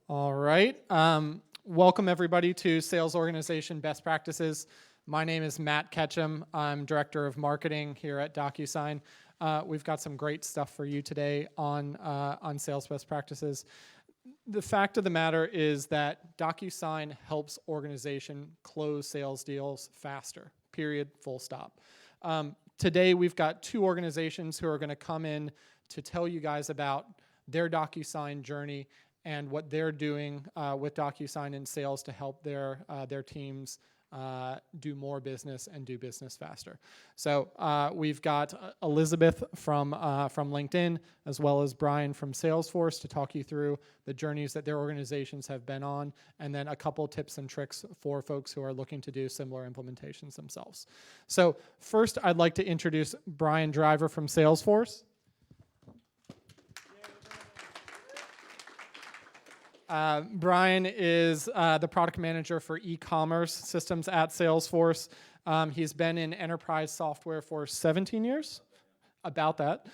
All right. Welcome, everybody, to Sales Organization Best Practices. My name is Matt Ketchum. I'm Director of Marketing here at DocuSign. We've got some great stuff for you today on sales best practices. The fact of the matter is that DocuSign helps organization close sales deals faster, period, full stop. Today, we've got two organizations who are going to come in to tell you guys about their DocuSign journey and what they're doing with DocuSign in sales to help their teams do more business and do business faster. So we've got Elizabeth from LinkedIn, as well as Brian from Salesforce to talk you through the journeys that their organizations have been on, and then a couple tips and tricks for folks who are looking to do similar implementations themselves. So first, I'd like to introduce Brian Driver from Salesforce. Brian is the product manager for e-commerce systems at Salesforce. He's been in enterprise software for 17 years, about that,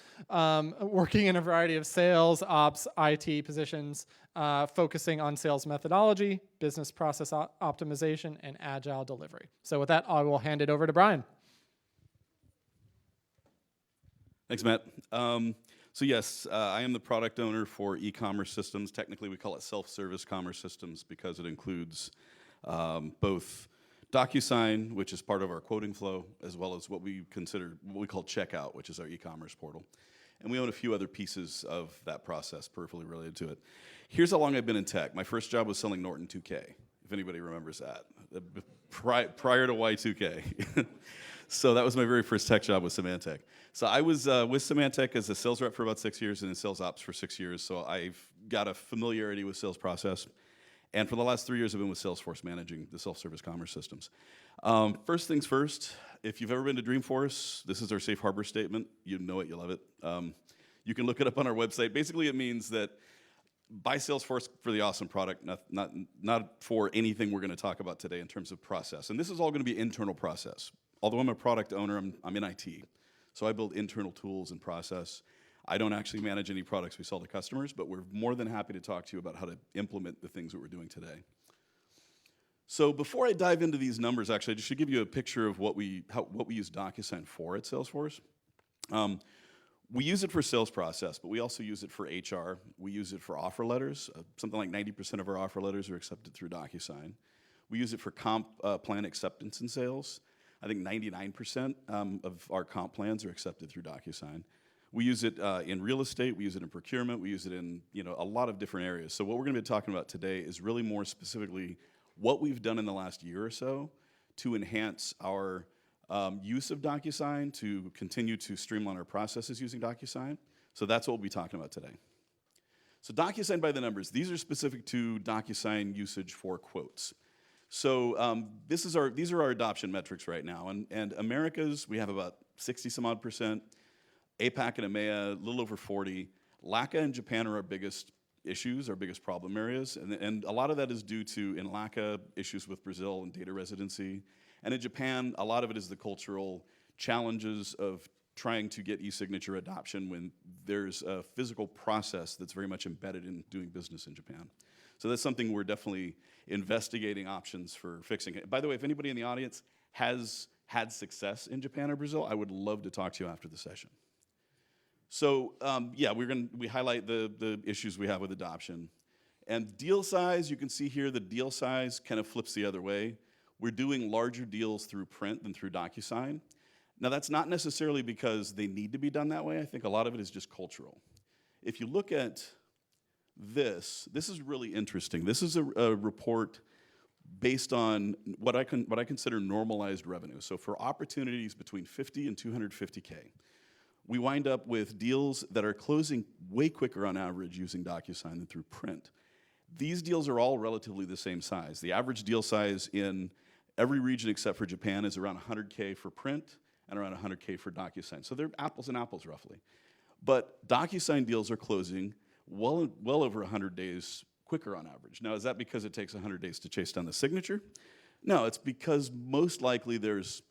working in a variety of sales, ops, IT positions, focusing on sales methodology, business process optimization, and agile delivery. So with that, I will hand it over to Brian. Thanks, Matt. So yes, I am the product owner for e-commerce systems. Technically, we call it self-service commerce systems because it includes both DocuSign, which is part of our quoting flow, as well as what we call checkout, which is our e-commerce portal. And we own a few other pieces of that process peripherally related to it. Here's how long I've been in tech. My first job was selling Norton 2K, if anybody remembers that, prior to Y2K. So that was my very first tech job with Symantec. So I was with Symantec as a sales rep for about 6 years and in sales ops for 6 years. So I've got a familiarity with sales process. And for the last 3 years, I've been with Salesforce managing the self-service commerce systems. First things first, if you've ever been to Dreamforce, this is our safe harbor statement. You know it, you love it. You can look it up on our website. Basically, it means that buy Salesforce for the awesome product, not for anything we're going to talk about today in terms of process. And this is all going to be internal process. Although I'm a product owner, I'm in IT. So I build internal tools and process. I don't actually manage any products we sell to customers, but we're more than happy to talk to you about how to implement the things that we're doing today. So before I dive into these numbers, actually, I just should give you a picture of what we use DocuSign for at Salesforce. We use it for sales process, but we also use it for HR. We use it for offer letters. Something like 90% of our offer letters are accepted through DocuSign. We use it for comp plan acceptance in sales. I think 99% of our comp plans are accepted through DocuSign. We use it in real estate. We use it in procurement. We use it in a lot of different areas. So what we're going to be talking about today is really more specifically what we've done in the last year or so to enhance our use of DocuSign, to continue to streamline our processes using DocuSign. So that's what we'll be talking about today. So DocuSign by the numbers. These are specific to DocuSign usage for quotes. So these are our adoption metrics right now. And Americas, we have about 60 some odd percent. APAC and EMEA, a little over 40. LACA and Japan are our biggest issues, our biggest problem areas. And a lot of that is due to, in LACA, issues with Brazil and data residency. And in Japan, a lot of it is the cultural challenges of trying to get e-signature adoption when there's a physical process that's very much embedded in doing business in Japan. So that's something we're definitely investigating options for fixing it. By the way, if anybody in the audience has had success in Japan or Brazil, I would love to talk to you after the session. So yeah, we highlight the issues we have with adoption. And deal size, you can see here the deal size kind of flips the other way. We're doing larger deals through print than through DocuSign. Now that's not necessarily because they need to be done that way. I think a lot of it is just cultural. If you look at this is really interesting. This is a report based on what I consider normalized revenue. So for opportunities between 50 and 250K, we wind up with deals that are closing way quicker on average using DocuSign than through print. These deals are all relatively the same size. The average deal size in every region except for Japan is around 100K for print and around 100K for DocuSign. So they're apples and apples roughly. But DocuSign deals are closing well over 100 days quicker on average. Now, is that because it takes 100 days to chase down the signature? No, it's because most likely there's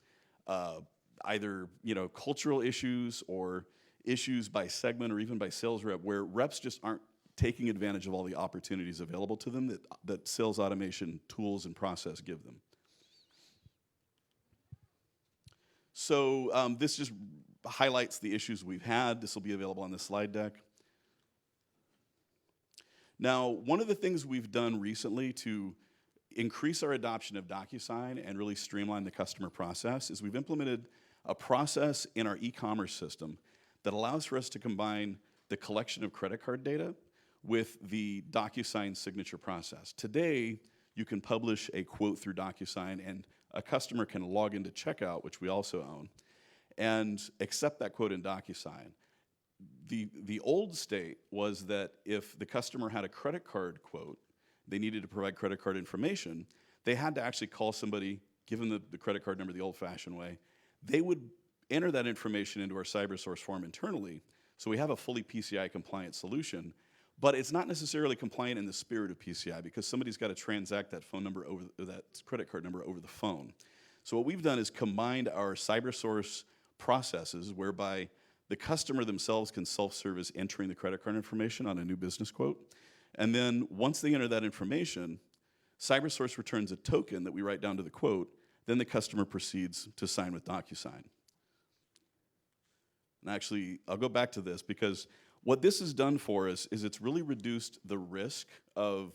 either cultural issues or issues by segment or even by sales rep where reps just aren't taking advantage of all the opportunities available to them that sales automation tools and process give them. So this just highlights the issues we've had. This will be available on the slide deck. Now, one of the things we've done recently to increase our adoption of DocuSign and really streamline the customer process is we've implemented a process in our e-commerce system that allows for us to combine the collection of credit card data with the DocuSign signature process. Today, you can publish a quote through DocuSign, and a customer can log into checkout, which we also own, and accept that quote in DocuSign. The old state was that if the customer had a credit card quote, they needed to provide credit card information, they had to actually call somebody, give them the credit card number the old-fashioned way. They would enter that information into our CyberSource form internally, so we have a fully PCI-compliant solution, but it's not necessarily compliant in the spirit of PCI because somebody's got to transact that phone number over that credit card number over the phone. So what we've done is combined our CyberSource processes whereby the customer themselves can self-service entering the credit card information on a new business quote. And then once they enter that information, CyberSource returns a token that we write down to the quote. Then the customer proceeds to sign with DocuSign. And actually, I'll go back to this because what this has done for us is it's really reduced the risk of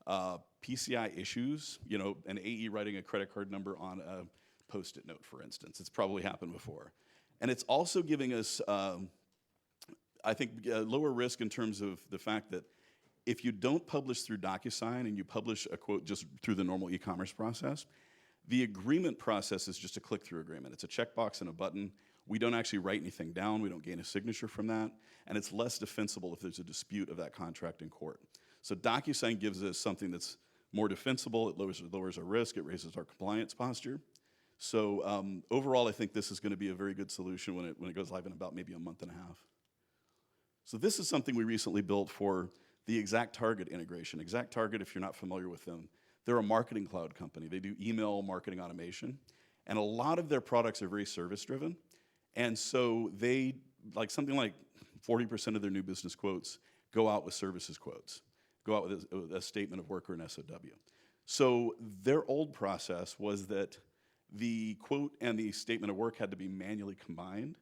PCI issues, you know, an AE writing a credit card number on a Post-it note, for instance. It's probably happened before. And it's also giving us, I think, lower risk in terms of the fact that if you don't publish through DocuSign and you publish a quote just through the normal e-commerce process, the agreement process is just a click-through agreement. It's a checkbox and a button. We don't actually write anything down. We don't gain a signature from that. And it's less defensible if there's a dispute of that contract in court. So DocuSign gives us something that's more defensible. It lowers our risk. It raises our compliance posture. So overall, I think this is going to be a very good solution when it goes live in about maybe a month and a half. So this is something we recently built for the ExactTarget integration. ExactTarget, if you're not familiar with them, they're a marketing cloud company. They do email marketing automation. And a lot of their products are very service-driven. And so they, like something like 40% of their new business quotes go out with services quotes, go out with a statement of work or an SOW. So their old process was that the quote and the statement of work had to be manually combined,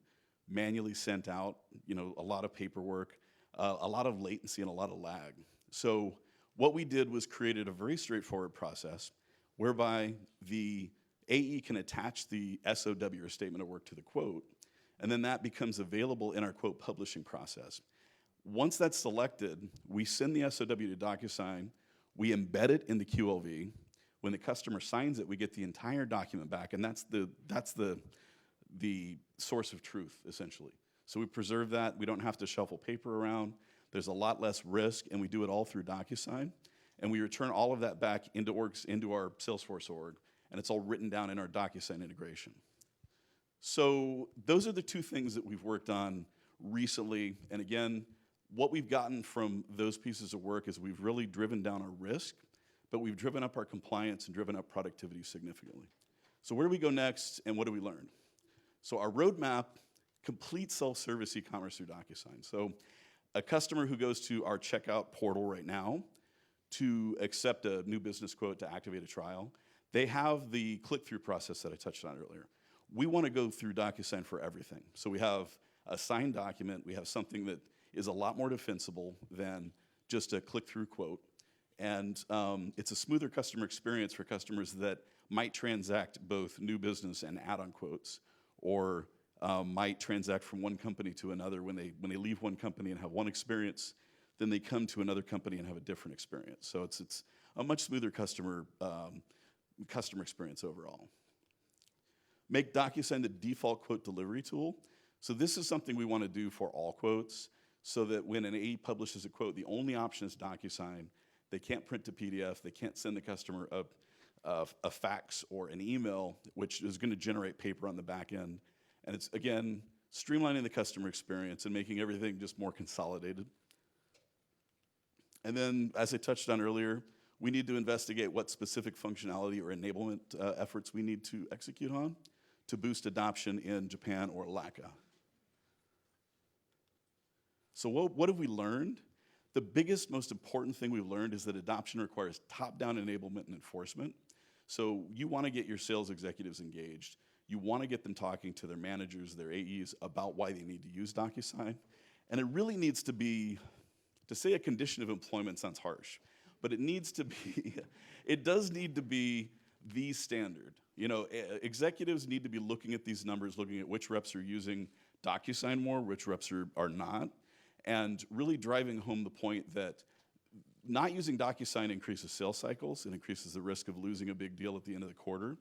manually sent out, you know, a lot of paperwork, a lot of latency and a lot of lag. So what we did was created a very straightforward process whereby the AE can attach the SOW or statement of work to the quote, and then that becomes available in our quote publishing process. Once that's selected, we send the SOW to DocuSign, we embed it in the QLV. When the customer signs it, we get the entire document back, and that's the source of truth, essentially. So we preserve that. We don't have to shuffle paper around. There's a lot less risk, and we do it all through DocuSign. And we return all of that back into our Salesforce org, and it's all written down in our DocuSign integration. So those are the two things that we've worked on recently. And again, what we've gotten from those pieces of work is we've really driven down our risk, but we've driven up our compliance and driven up productivity significantly. So where do we go next, and what do we learn? So our roadmap, complete self-service e-commerce through DocuSign. So a customer who goes to our checkout portal right now to accept a new business quote to activate a trial, they have the click-through process that I touched on earlier. We want to go through DocuSign for everything. So we have a signed document. We have something that is a lot more defensible than just a click-through quote. And it's a smoother customer experience for customers that might transact both new business and add-on quotes, or might transact from one company to another. When they leave one company and have one experience, then they come to another company and have a different experience. So it's a much smoother customer experience overall. Make DocuSign the default quote delivery tool. So this is something we want to do for all quotes, so that when an AE publishes a quote, the only option is DocuSign. They can't print to PDF. They can't send the customer a fax or an email, which is going to generate paper on the back end. And it's, again, streamlining the customer experience and making everything just more consolidated. And then, as I touched on earlier, we need to investigate what specific functionality or enablement efforts we need to execute on to boost adoption in Japan or LACA. So what have we learned? The biggest, most important thing we've learned is that adoption requires top-down enablement and enforcement. So you want to get your sales executives engaged. You want to get them talking to their managers, their AEs, about why they need to use DocuSign. And it really needs to be, to say a condition of employment sounds harsh, but it needs to be, it does need to be the standard. You know, executives need to be looking at these numbers, looking at which reps are using DocuSign more, which reps are not, and really driving home the point that not using DocuSign increases sales cycles. It increases the risk of losing a big deal at the end of the quarter.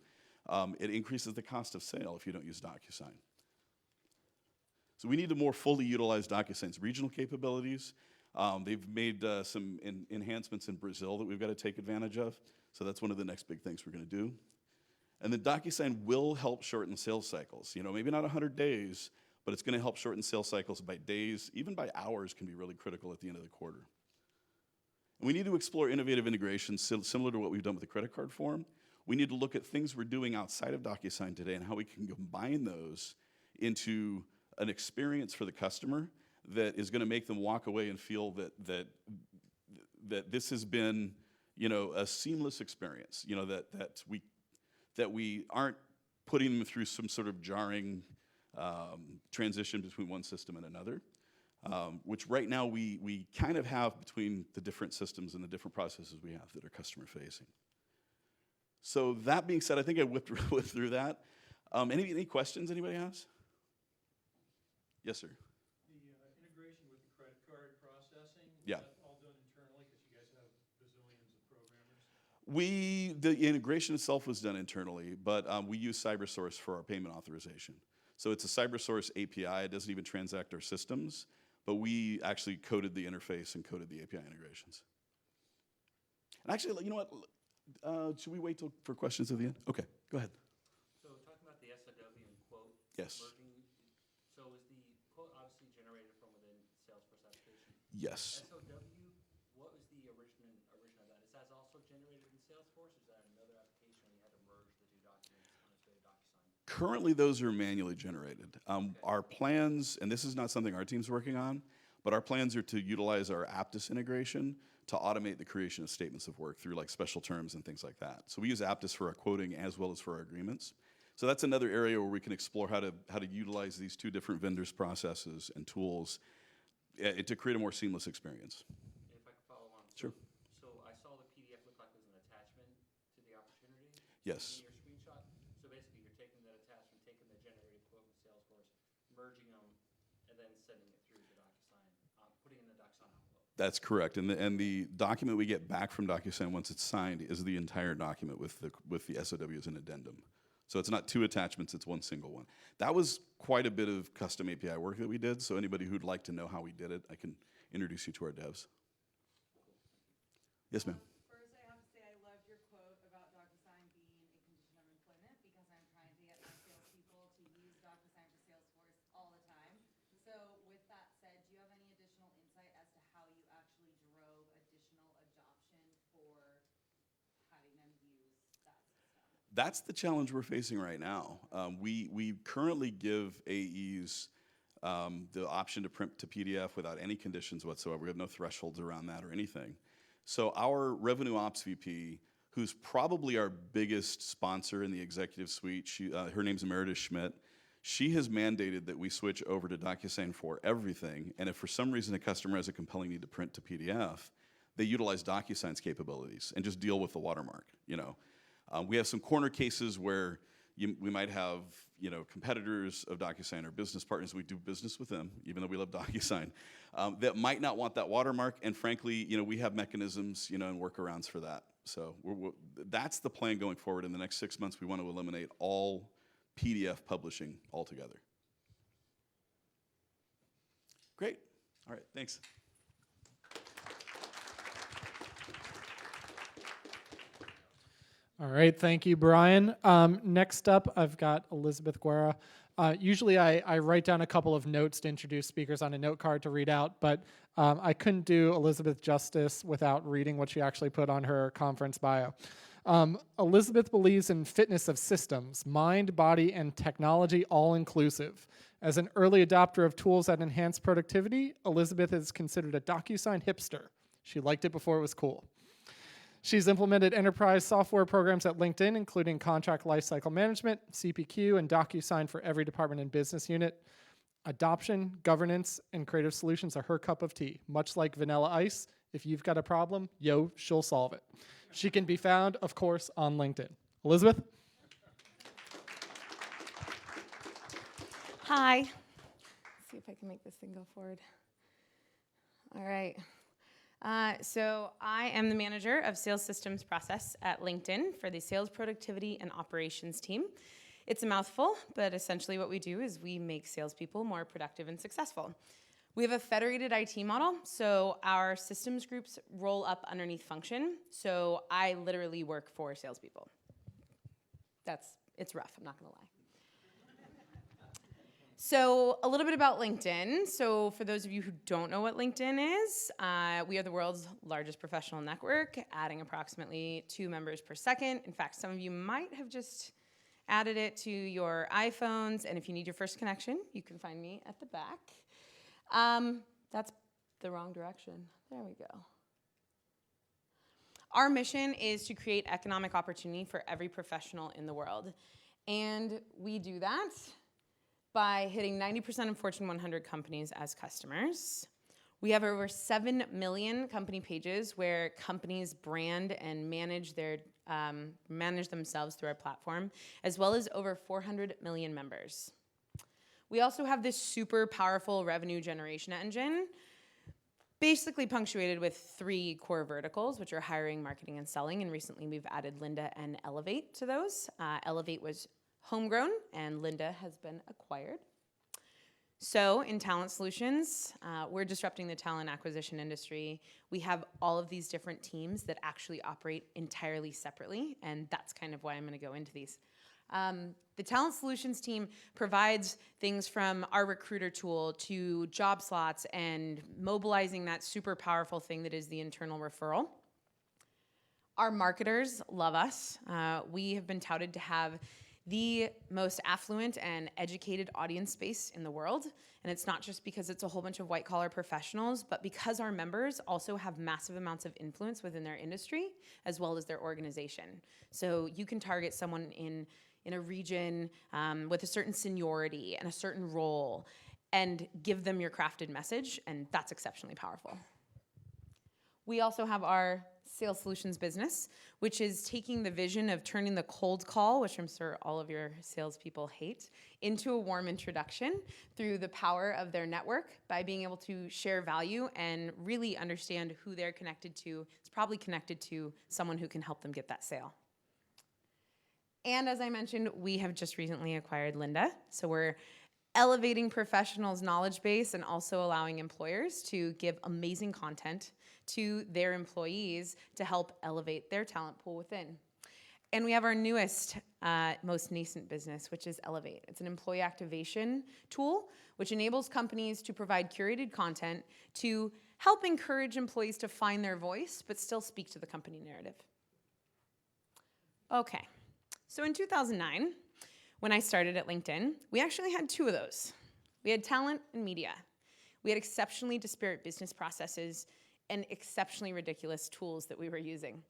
It increases the cost of sale if you don't use DocuSign. So we need to more fully utilize DocuSign's regional capabilities. They've made some enhancements in Brazil that we've got to take advantage of. So that's one of the next big things we're going to do. And then DocuSign will help shorten sales cycles. You know, maybe not 100 days, but it's going to help shorten sales cycles by days, even by hours can be really critical at the end of the quarter. And we need to explore innovative integrations similar to what we've done with the credit card form. We need to look at things we're doing outside of DocuSign today and how we can combine those into an experience for the customer that is going to make them walk away and feel that this has been, you know, a seamless experience. You know, that we aren't putting them through some sort of jarring transition between one system and another, which right now we kind of have between the different systems and the different processes we have that are customer facing. So that being said, I think I whipped through that. Any questions anybody has? Yes, sir. The integration with the credit card processing, Yeah. is that all done internally because you guys have bazillions of programmers? The integration itself was done internally, but we use Cybersource for our payment authorization. So it's a Cybersource API. It doesn't even transact our systems, but we actually coded the interface and coded the API integrations. And actually, you know what? Should we wait for questions at the end? Okay, go ahead. So talking about the SOW and quote Yes. merging, so is the quote obviously generated from within Salesforce application? Yes. SOW, what was the origin of that? Is that also generated in Salesforce, or is that another application where you had to merge the two documents on its way to DocuSign? Currently, those are manually generated. Our plans, and this is not something our team's working on, but our plans are to utilize our Aptus integration to automate the creation of statements of work through like special terms and things like that. So we use Aptus for our quoting as well as for our agreements. So that's another area where we can explore how to utilize these two different vendors' processes and tools to create a more seamless experience. If I could follow on. Sure. So I saw the PDF look like it was an attachment to the opportunity. Yes. In your screenshot. So basically you're taking that attachment, taking the generated quote with Salesforce, merging them, and then sending it through to DocuSign, putting it in the DocuSign envelope. That's correct, and the document we get back from DocuSign once it's signed is the entire document with the SOW as an addendum. So it's not two attachments; it's one single one. That was quite a bit of custom API work that we did. So anybody who'd like to know how we did it, I can introduce you to our devs. Yes, ma'am. First, I have to say I loved your quote about DocuSign being a condition of employment because I'm trying to get my salespeople to use DocuSign for Salesforce all the time. So with that said, do you have any additional insight as to how you actually drove additional adoption for having them use that system? That's the challenge we're facing right now. We currently give AEs the option to print to PDF without any conditions whatsoever. We have no thresholds around that or anything. So our revenue ops VP, who's probably our biggest sponsor in the executive suite, her name's Meredith Schmidt. She has mandated that we switch over to DocuSign for everything. And if for some reason a customer has a compelling need to print to PDF, they utilize DocuSign's capabilities and just deal with the watermark. You know, we have some corner cases where we might have, you know, competitors of DocuSign or business partners. We do business with them, even though we love DocuSign, that might not want that watermark. And frankly, you know, we have mechanisms, you know, and workarounds for that. So that's the plan going forward. In the next 6 months, we want to eliminate all PDF publishing altogether. Great. All right. Thanks. All right, thank you, Brian. Next up, I've got Elizabeth Guerra. Usually I write down a couple of notes to introduce speakers on a note card to read out, but I couldn't do Elizabeth justice without reading what she actually put on her conference bio. Elizabeth believes in fitness of systems, mind, body, and technology all inclusive. As an early adopter of tools that enhance productivity, Elizabeth is considered a DocuSign hipster. She liked it before it was cool. She's implemented enterprise software programs at LinkedIn, including contract lifecycle management, CPQ, and DocuSign for every department and business unit. Adoption, governance, and creative solutions are her cup of tea. Much like vanilla ice, if you've got a problem, she'll solve it. She can be found, of course, on LinkedIn. Elizabeth? Hi. Let's see if I can make this thing go forward. All right. So I am the manager of sales systems process at LinkedIn for the sales productivity and operations team. It's a mouthful, but essentially what we do is we make salespeople more productive and successful. We have a federated IT model, so our systems groups roll up underneath function. So I literally work for salespeople. It's rough, I'm not gonna lie. So a little bit about LinkedIn. So for those of you who don't know what LinkedIn is, we are the world's largest professional network, adding approximately 2 members per second. In fact, some of you might have just added it to your iPhones, and if you need your first connection, you can find me at the back. That's the wrong direction. There we go. Our mission is to create economic opportunity for every professional in the world. And we do that by hitting 90% of Fortune 100 companies as customers. We have over 7 million company pages where companies brand and manage themselves through our platform, as well as over 400 million members. We also have this super powerful revenue generation engine, basically punctuated with 3 core verticals, which are hiring, marketing, and selling. And recently we've added Linda and Elevate to those. Elevate was homegrown, and Linda has been acquired. So in talent solutions, we're disrupting the talent acquisition industry. We have all of these different teams that actually operate entirely separately, and that's kind of why I'm going to go into these. The talent solutions team provides things from our recruiter tool to job slots and mobilizing that super powerful thing that is the internal referral. Our marketers love us. We have been touted to have the most affluent and educated audience base in the world. And it's not just because it's a whole bunch of white-collar professionals, but because our members also have massive amounts of influence within their industry, as well as their organization. So you can target someone in a region with a certain seniority and a certain role and give them your crafted message, and that's exceptionally powerful. We also have our sales solutions business, which is taking the vision of turning the cold call, which I'm sure all of your salespeople hate, into a warm introduction through the power of their network by being able to share value and really understand who they're connected to. It's probably connected to someone who can help them get that sale. And as I mentioned, we have just recently acquired Linda, so we're elevating professionals' knowledge base and also allowing employers to give amazing content to their employees to help elevate their talent pool within. And we have our newest, most nascent business, which is Elevate. It's an employee activation tool, which enables companies to provide curated content to help encourage employees to find their voice, but still speak to the company narrative. Okay, so in 2009, when I started at LinkedIn, we actually had 2 of those. We had talent and media. We had exceptionally disparate business processes and exceptionally ridiculous tools that we were using.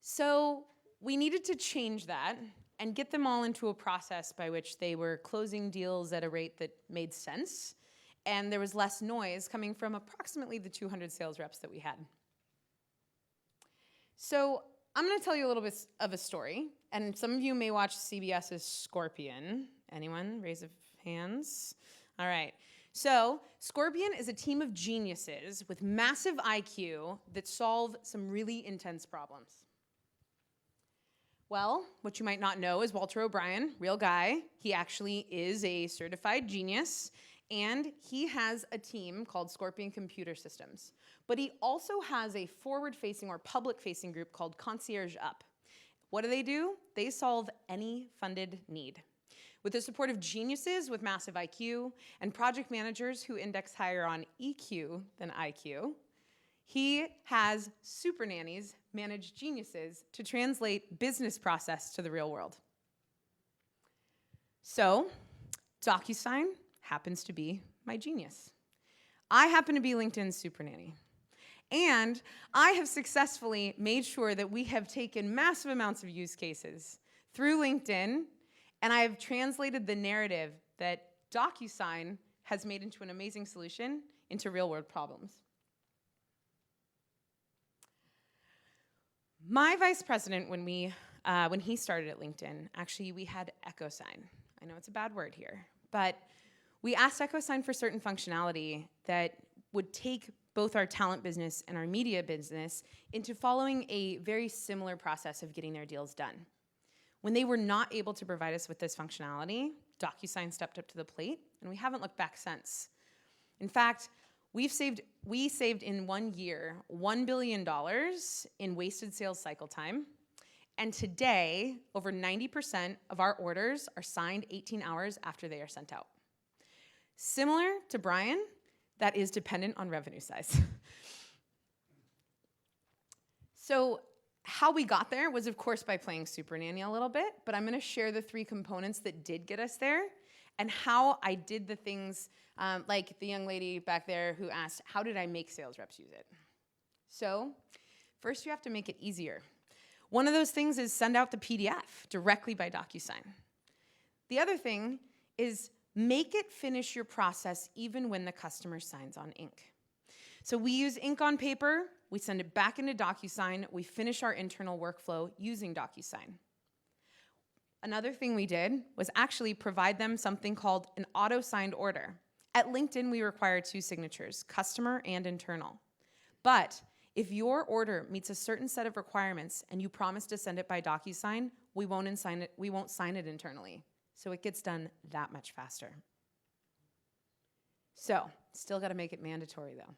So we needed to change that and get them all into a process by which they were closing deals at a rate that made sense, and there was less noise coming from approximately the 200 sales reps that we had. So I'm going to tell you a little bit of a story, and some of you may watch CBS's Scorpion. Anyone? Raise of hands. All right. So Scorpion is a team of geniuses with massive IQ that solve some really intense problems. Well, what you might not know is Walter O'Brien, real guy. He actually is a certified genius, and he has a team called Scorpion Computer Systems. But he also has a forward-facing or public-facing group called Concierge Up. What do? They solve any funded need. With the support of geniuses with massive IQ and project managers who index higher on EQ than IQ, He has super nannies manage geniuses to translate business process to the real world. So, DocuSign happens to be my genius. I happen to be LinkedIn's super nanny. And I have successfully made sure that we have taken massive amounts of use cases through LinkedIn, and I have translated the narrative that DocuSign has made into an amazing solution into real-world problems. My vice president, when he started at LinkedIn, actually we had EchoSign. I know it's a bad word here, but we asked EchoSign for certain functionality that would take both our talent business and our media business into following a very similar process of getting their deals done. When they were not able to provide us with this functionality, DocuSign stepped up to the plate, and we haven't looked back since. In fact, we saved in 1 year $1 billion in wasted sales cycle time, and today, over 90% of our orders are signed 18 hours after they are sent out. Similar to Brian, that is dependent on revenue size. So how we got there was, of course, by playing Super Nanny a little bit, but I'm going to share the 3 components that did get us there and how I did the things like the young lady back there who asked, how did I make sales reps use it? So first, you have to make it easier. One of those things is send out the PDF directly by DocuSign. The other thing is make it finish your process even when the customer signs on ink. So we use ink on paper, we send it back into DocuSign, we finish our internal workflow using DocuSign. Another thing we did was actually provide them something called an auto-signed order. At LinkedIn, we require 2 signatures, customer and internal. But if your order meets a certain set of requirements and you promise to send it by DocuSign, we won't sign it internally. So it gets done that much faster. So, still got to make it mandatory though.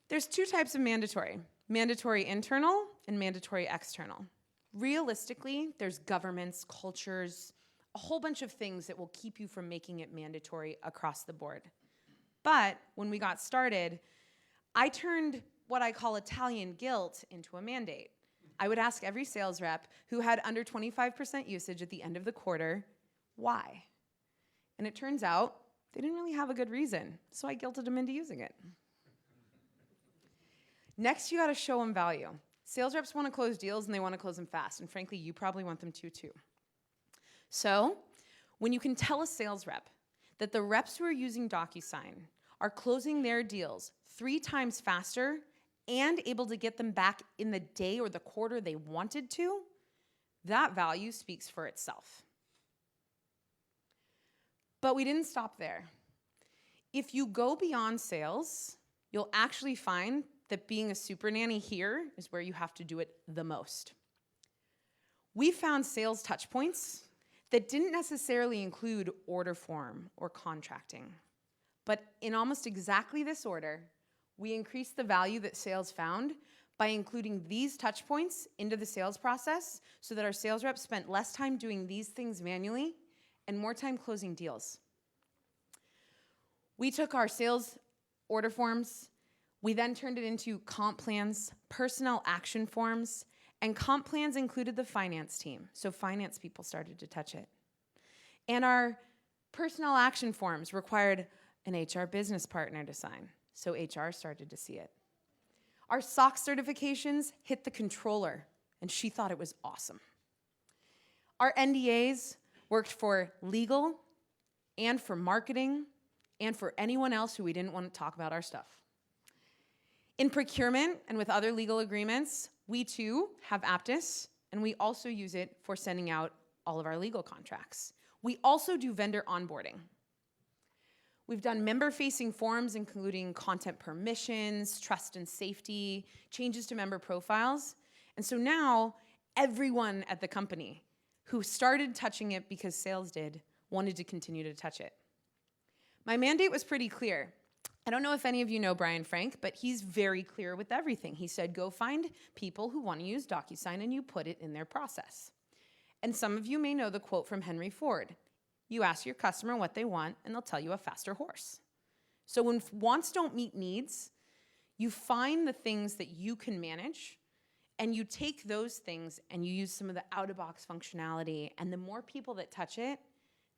There's 2 types of mandatory internal and mandatory external. Realistically, there's governments, cultures, a whole bunch of things that will keep you from making it mandatory across the board. But when we got started, I turned what I call Italian guilt into a mandate. I would ask every sales rep who had under 25% usage at the end of the quarter, why? And it turns out they didn't really have a good reason, so I guilted them into using it. Next, you gotta show them value. Sales reps wanna close deals and they wanna close them fast, and frankly, you probably want them to too. So, when you can tell a sales rep that the reps who are using DocuSign are closing their deals 3 times faster and able to get them back in the day or the quarter they wanted to, that value speaks for itself. But we didn't stop there. If you go beyond sales, you'll actually find that being a super nanny here is where you have to do it the most. We found sales touch points that didn't necessarily include order form or contracting. But in almost exactly this order, we increased the value that sales found by including these touch points into the sales process so that our sales reps spent less time doing these things manually and more time closing deals. We took our sales order forms, we then turned it into comp plans, personnel action forms, and comp plans included the finance team, so finance people started to touch it. And our personnel action forms required an HR business partner to sign, so HR started to see it. Our SOX certifications hit the controller, and she thought it was awesome. Our NDAs worked for legal and for marketing and for anyone else who we didn't want to talk about our stuff. In procurement and with other legal agreements, we too have Aptus, and we also use it for sending out all of our legal contracts. We also do vendor onboarding. We've done member-facing forms, including content permissions, trust and safety, changes to member profiles. And so now, everyone at the company who started touching it because sales did wanted to continue to touch it. My mandate was pretty clear. I don't know if any of you know Brian Frank, but he's very clear with everything. He said, go find people who want to use DocuSign and you put it in their process. And some of you may know the quote from Henry Ford. You ask your customer what they want and they'll tell you a faster horse. So when wants don't meet needs, You find the things that you can manage, and you take those things and you use some of the out-of-box functionality, and the more people that touch it,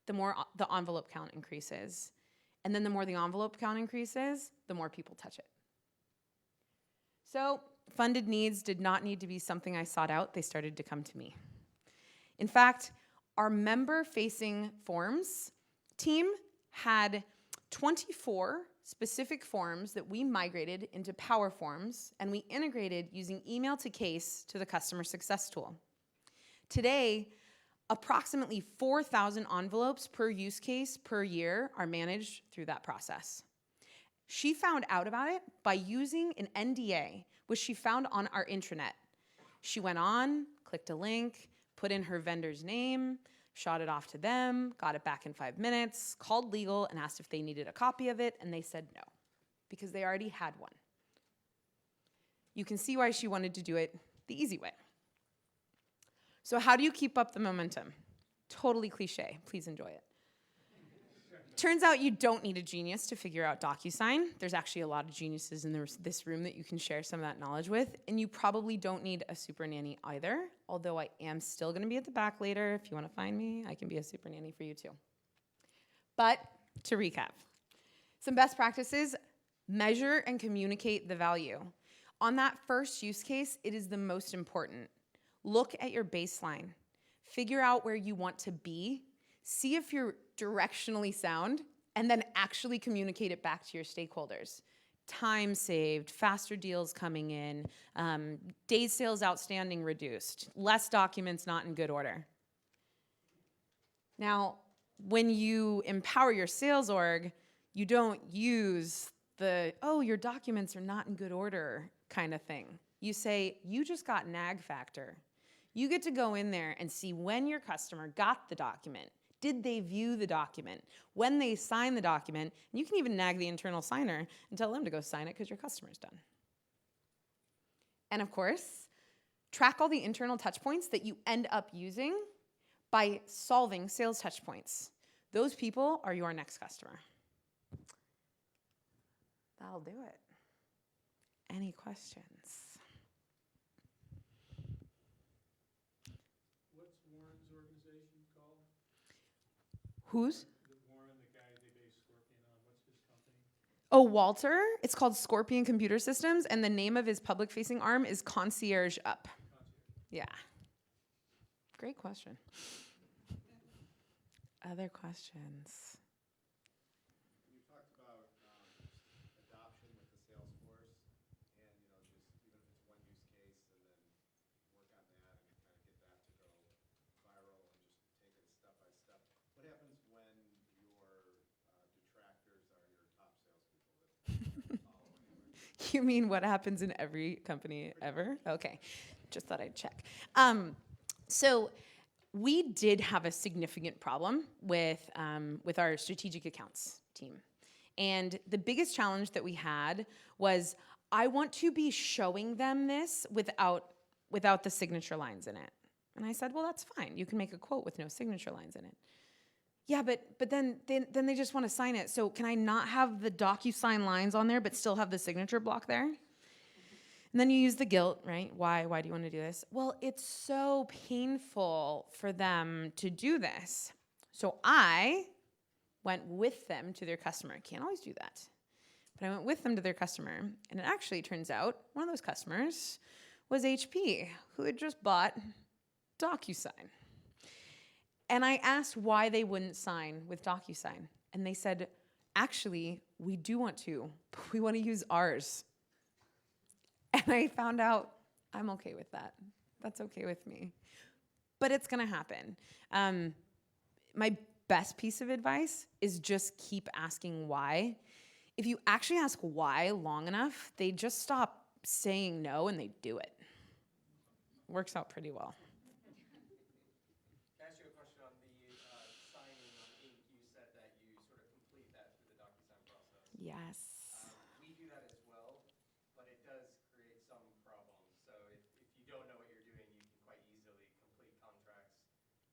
the more the envelope count increases. And then the more the envelope count increases, the more people touch it. So funded needs did not need to be something I sought out. They started to come to me. In fact, our member-facing forms team had 24 specific forms that we migrated into Power Forms, and we integrated using email to case to the customer success tool. Today, approximately 4,000 envelopes per use case per year are managed through that process. She found out about it by using an NDA, which she found on our intranet. She went on, clicked a link, put in her vendor's name, shot it off to them, got it back in 5 minutes, called legal and asked if they needed a copy of it, and they said no, because they already had one. You can see why she wanted to do it the easy way. So how do you keep up the momentum? Totally cliche, please enjoy it. Turns out you don't need a genius to figure out DocuSign. There's actually a lot of geniuses in this room that you can share some of that knowledge with, and you probably don't need a super nanny either, although I am still gonna be at the back later. If you wanna find me, I can be a super nanny for you too. But to recap, some best practices: measure and communicate the value. On that first use case, it is the most important. Look at your baseline. Figure out where you want to be. See if you're directionally sound, and then actually communicate it back to your stakeholders. Time saved, faster deals coming in, days sales outstanding reduced, less documents not in good order. Now, when you empower your sales org, you don't use the, oh, your documents are not in good order kind of thing. You say, you just got nag factor. You get to go in there and see when your customer got the document. Did they view the document? When they sign the document, and you can even nag the internal signer and tell them to go sign it because your customer's done. And of course, track all the internal touch points that you end up using by solving sales touch points. Those people are your next customer. That'll do it. Any questions? What's Warren's organization called? Whose? Warren, the guy they based Scorpion on, what's his company? Oh, Walter. It's called Scorpion Computer Systems, and the name of his public-facing arm is Concierge Up. Yeah. Great question. Other questions? You talked about adoption with the Salesforce, and just even if it's one use case, and then work on that and kind of get that to go viral and just take it step by step. What happens when your detractors are your top salespeople that follow anywhere? You mean what happens in every company ever? Okay, just thought I'd check. So we did have a significant problem with our strategic accounts team. And the biggest challenge that we had was, I want to be showing them this without the signature lines in it. And I said, well, that's fine. You can make a quote with no signature lines in it. Yeah, but then they just want to sign it. So can I not have the DocuSign lines on there but still have the signature block there? And then you use the guilt, right? Why do you want to do this? Well, it's so painful for them to do this. So I went with them to their customer. Can't always do that. But I went with them to their customer. And it actually turns out one of those customers was HP, who had just bought DocuSign. And I asked why they wouldn't sign with DocuSign. And they said, actually, we do want to, but we want to use ours. And I found out I'm okay with that. That's okay with me. But it's going to happen. My best piece of advice is just keep asking why. If you actually ask why long enough, they just stop saying no and they do it. Works out pretty well. Can I ask you a question on the signing on ink? You said that you sort of complete that through the DocuSign process. Yes. We do that as well, but it does create some problems. So if you don't know what you're doing, you can quite easily complete contracts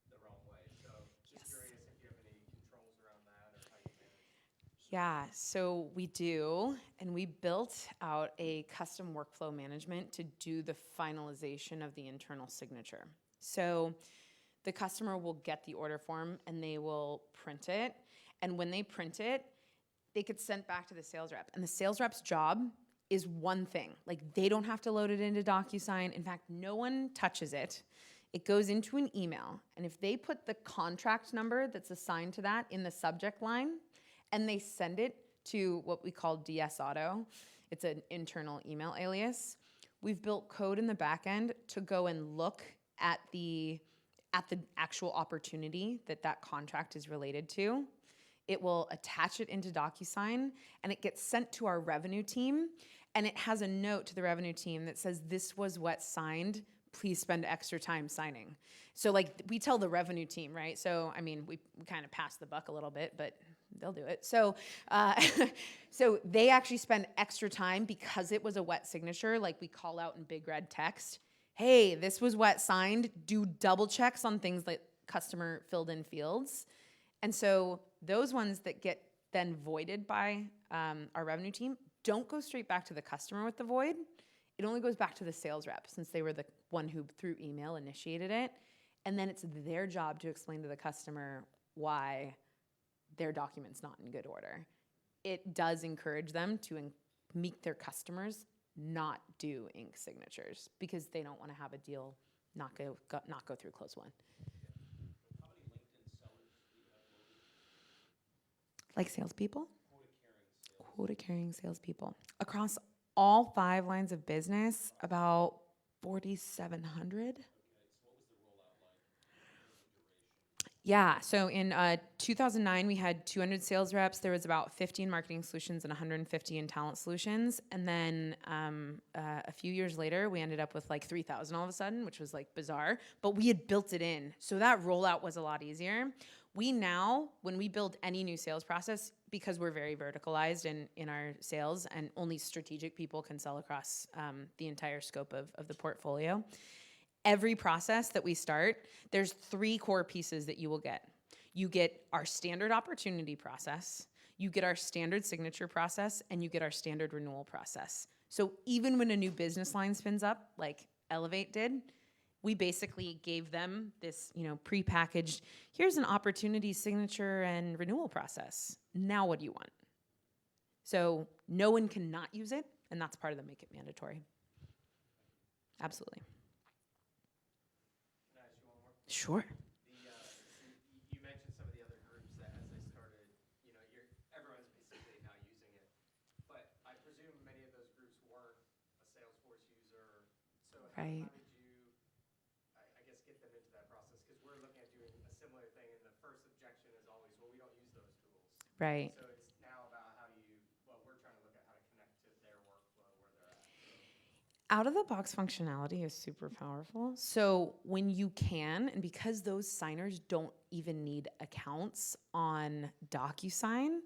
the wrong way. So just Yes. curious if you have any controls around that or how you manage. Yeah, so we do, and we built out a custom workflow management to do the finalization of the internal signature. So the customer will get the order form and they will print it. And when they print it, they get sent back to the sales rep. And the sales rep's job is one thing. Like, they don't have to load it into DocuSign. In fact, no one touches it. It goes into an email. And if they put the contract number that's assigned to that in the subject line, and they send it to what we call DS Auto, it's an internal email alias, we've built code in the back end to go and look at the actual opportunity that contract is related to. It will attach it into DocuSign, and it gets sent to our revenue team, and it has a note to the revenue team that says, this was what signed, please spend extra time signing. So like, we tell the revenue team, right? So, I mean, we kind of pass the buck a little bit, but they'll do it. So, so they actually spend extra time because it was a wet signature. Like, we call out in big red text, hey, this was wet signed. Do double checks on things like customer filled in fields. And so those ones that get then voided by our revenue team don't go straight back to the customer with the void. It only goes back to the sales rep, since they were the one who, through email, initiated it. And then it's their job to explain to the customer why their document's not in good order. It does encourage them to make their customers not do ink signatures, because they don't want to have a deal not go through close one. How many LinkedIn sellers do you have loaded? Like salespeople? Quota-carrying salespeople. Across all 5 lines of business, about 4,700. Yeah, so in 2009, we had 200 sales reps. There was about 50 in marketing solutions and 150 in talent solutions. And then a few years later, we ended up with like 3,000 all of a sudden, which was like bizarre. But we had built it in, so that rollout was a lot easier. We now, when we build any new sales process, because we're very verticalized in our sales and only strategic people can sell across the entire scope of the portfolio, every process that we start, there's 3 core pieces that you will get. You get our standard opportunity process, you get our standard signature process, and you get our standard renewal process. So even when a new business line spins up, like Elevate did, we basically gave them this, prepackaged, here's an opportunity signature and renewal process. Now what do you want? So no one can not use it, and that's part of the make it mandatory. Absolutely. Sure. You mentioned some of the other groups that, as they started, everyone's basically now using it. But I presume many of those groups weren't a Salesforce user. So how Right. did you, I guess, get them into that process? Because we're looking at doing a similar thing, and the first objection is always, well, we don't use those tools. Right. So it's now about how do you, well, we're trying to look at how to connect to their workflow where they're at. Out-of-the-box functionality is super powerful. So when you can, and because those signers don't even need accounts on DocuSign,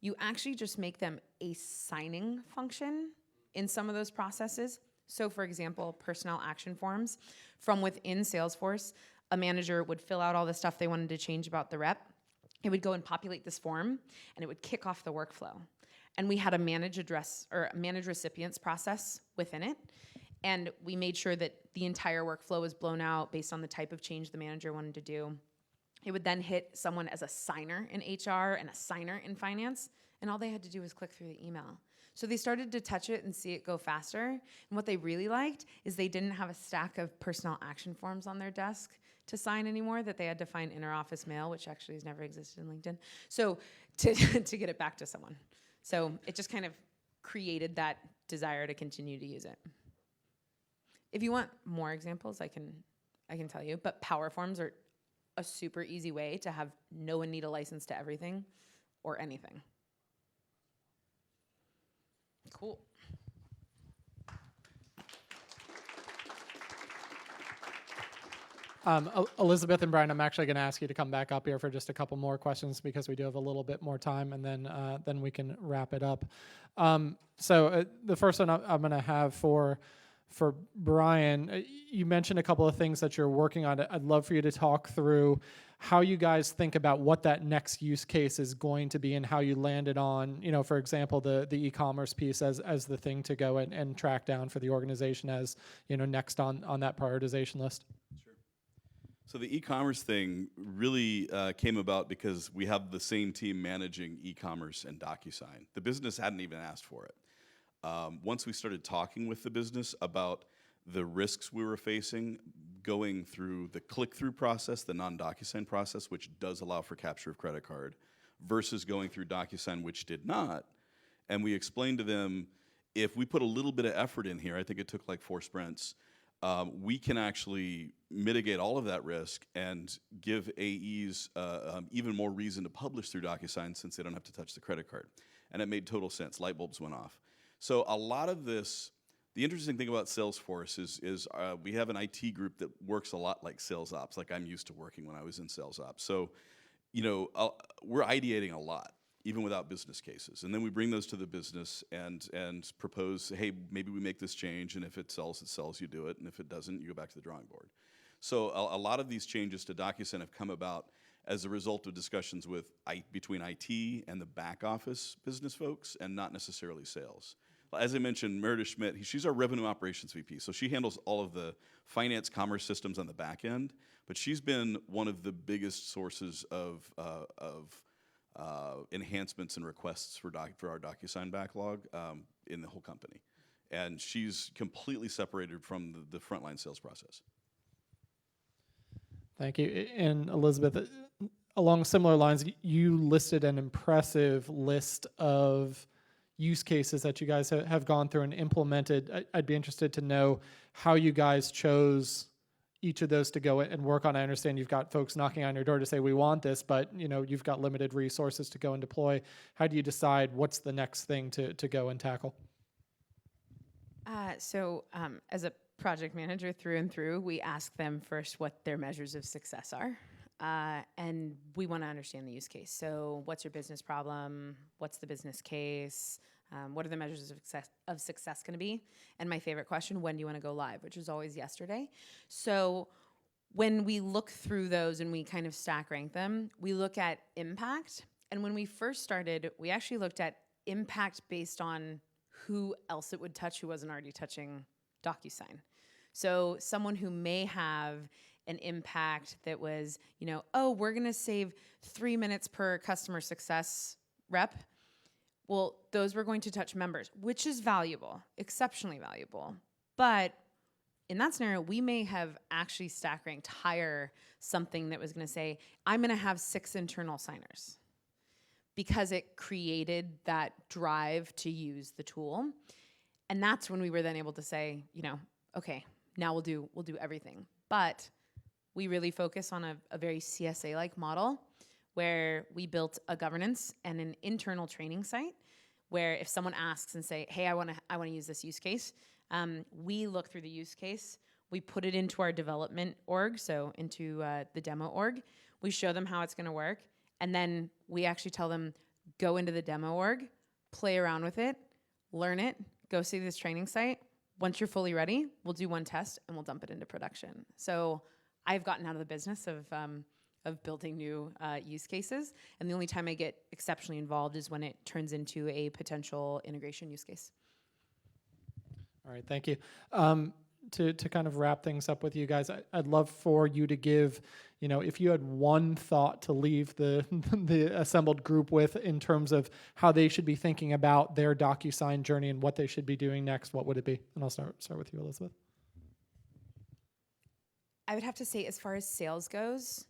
you actually just make them a signing function in some of those processes. So for example, personnel action forms. From within Salesforce, a manager would fill out all the stuff they wanted to change about the rep. It would go and populate this form, and it would kick off the workflow. And we had a manage address or manage recipients process within it. And we made sure that the entire workflow was blown out based on the type of change the manager wanted to do. It would then hit someone as a signer in HR and a signer in finance, and all they had to do was click through the email. So they started to touch it and see it go faster. And what they really liked is they didn't have a stack of personnel action forms on their desk to sign anymore that they had to find inter-office mail, which actually has never existed in LinkedIn, so to get it back to someone. So it just kind of created that desire to continue to use it. If you want more examples, I can tell you, but power forms are a super easy way to have no one need a license to everything or anything. Cool. Elizabeth and Brian, I'm actually going to ask you to come back up here for just a couple more questions because we do have a little bit more time, and then we can wrap it up. So the first one I'm going to have for for Brian, you mentioned a couple of things that you're working on. I'd love for you to talk through how you guys think about what that next use case is going to be and how you landed on, for example, the e-commerce piece as the thing to go and track down for the organization as, next on that prioritization list. Sure. So the e-commerce thing really came about because we have the same team managing e-commerce and DocuSign. The business hadn't even asked for it. Once we started talking with the business about the risks we were facing going through the click-through process, the non-DocuSign process, which does allow for capture of credit card, versus going through DocuSign, which did not, and we explained to them, if we put a little bit of effort in here, I think it took like 4 sprints, we can actually mitigate all of that risk and give AEs even more reason to publish through DocuSign since they don't have to touch the credit card. And it made total sense. Light bulbs went off. So a lot of this, the interesting thing about Salesforce is we have an IT group that works a lot like sales ops, like I'm used to working when I was in sales ops. So, we're ideating a lot, even without business cases. And then we bring those to the business and propose, hey, maybe we make this change, and if it sells, you do it, and if it doesn't, you go back to the drawing board. So a lot of these changes to DocuSign have come about as a result of discussions between IT and the back office business folks, and not necessarily sales. As I mentioned, Meredith Schmidt, she's our revenue operations VP, so she handles all of the finance commerce systems on the back end, but she's been one of the biggest sources of enhancements and requests for our DocuSign backlog in the whole company. And she's completely separated from the frontline sales process. Thank you. And Elizabeth, along similar lines, you listed an impressive list of use cases that you guys have gone through and implemented. I'd be interested to know how you guys chose each of those to go and work on. I understand you've got folks knocking on your door to say, we want this, but you've got limited resources to go and deploy. How do you decide what's the next thing to go and tackle? As a project manager through and through, we ask them first what their measures of success are. And we want to understand the use case. So what's your business problem? What's the business case? What are the measures of success going to be? And my favorite question, when do you want to go live? Which is always yesterday. So when we look through those and we kind of stack rank them, we look at impact. And when we first started, we actually looked at impact based on who else it would touch who wasn't already touching DocuSign. So someone who may have an impact that was, we're going to save 3 minutes per customer success rep. Well, those were going to touch members, which is valuable, exceptionally valuable. But in that scenario, we may have actually stack ranked higher something that was going to say, I'm going to have 6 internal signers, because it created that drive to use the tool. And that's when we were then able to say, okay, now we'll do everything. But we really focus on a very CSA-like model where we built a governance and an internal training site where if someone asks and say, hey, I want to use this use case, we look through the use case, we put it into our development org, so into the demo org, we show them how it's going to work, and then we actually tell them, go into the demo org, play around with it, learn it, go see this training site. Once you're fully ready, we'll do one test and we'll dump it into production. So I've gotten out of the business of building new use cases, and the only time I get exceptionally involved is when it turns into a potential integration use case. All right, thank you. To kind of wrap things up with you guys, I'd love for you to give, if you had one thought to leave the assembled group with in terms of how they should be thinking about their DocuSign journey and what they should be doing next, what would it be? And I'll start with you, Elizabeth. I would have to say, as far as sales goes,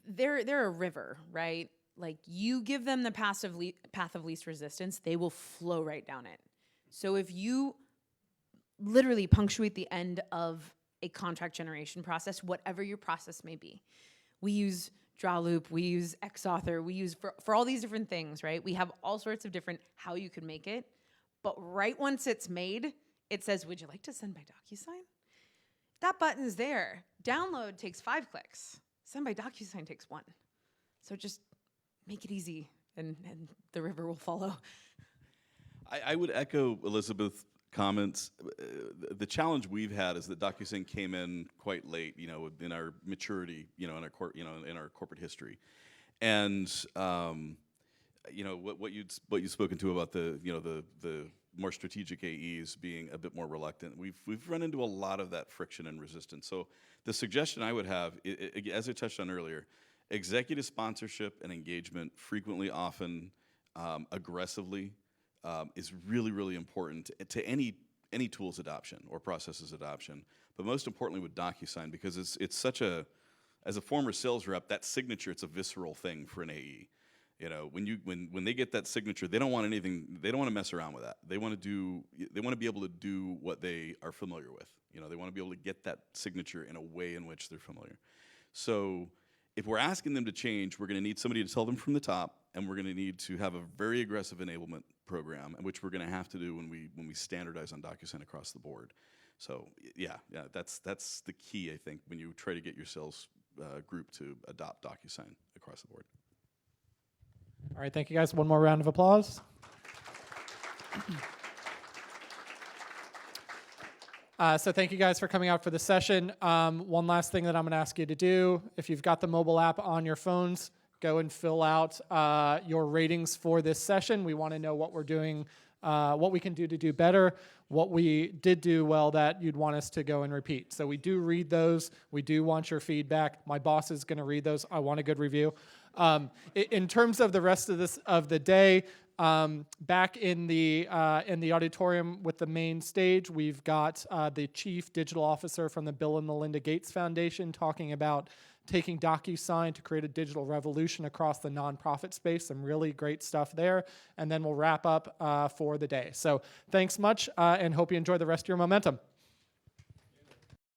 they're a river, right? Like, you give them the path of least resistance, they will flow right down it. So if you literally punctuate the end of a contract generation process, whatever your process may be, we use draw loop, we use Xauthor, we use for all these different things, right? We have all sorts of different how you can make it, but right once it's made, it says, would you like to send by DocuSign? That button's there. Download takes 5 clicks. Send by DocuSign takes 1. So just make it easy, and the river will follow. I would echo Elizabeth. comments. The challenge we've had is that DocuSign came in quite late, you know, in our maturity, you know, in our corporate history, and you know what you've spoken to about the more strategic AEs being a bit more reluctant. We've run into a lot of that friction and resistance. So the suggestion I would have, as I touched on earlier, executive sponsorship and engagement frequently, often, aggressively, is really, really important to any tools adoption or processes adoption. But most importantly with DocuSign, because it's such a, as a former sales rep, that signature, it's a visceral thing for an AE. You know, when they get that signature, they don't want anything. They don't want to mess around with that. They want to be able to do what they are familiar with. You know, they want to be able to get that signature in a way in which they're familiar. So if we're asking them to change, we're going to need somebody to tell them from the top, and we're going to need to have a very aggressive enablement program, which we're going to have to do when we standardize on DocuSign across the board. So yeah, that's the key, I think, when you try to get your sales group to adopt DocuSign across the board. All right, thank you guys. One more round of applause. So thank you guys for coming out for the session. One last thing that I'm going to ask you to do, if you've got the mobile app on your phones, go and fill out your ratings for this session. We want to know what we're doing, what we can do to do better, what we did do well that you'd want us to go and repeat. So we do read those. We do want your feedback. My boss is going to read those. I want a good review. In terms of the rest of the day, back in the auditorium with the main stage, we've got the Chief Digital Officer from the Bill and Melinda Gates Foundation talking about taking DocuSign to create a digital revolution across the nonprofit space. Some really great stuff there. And then we'll wrap up for the day. So thanks much, and hope you enjoy the rest of your momentum.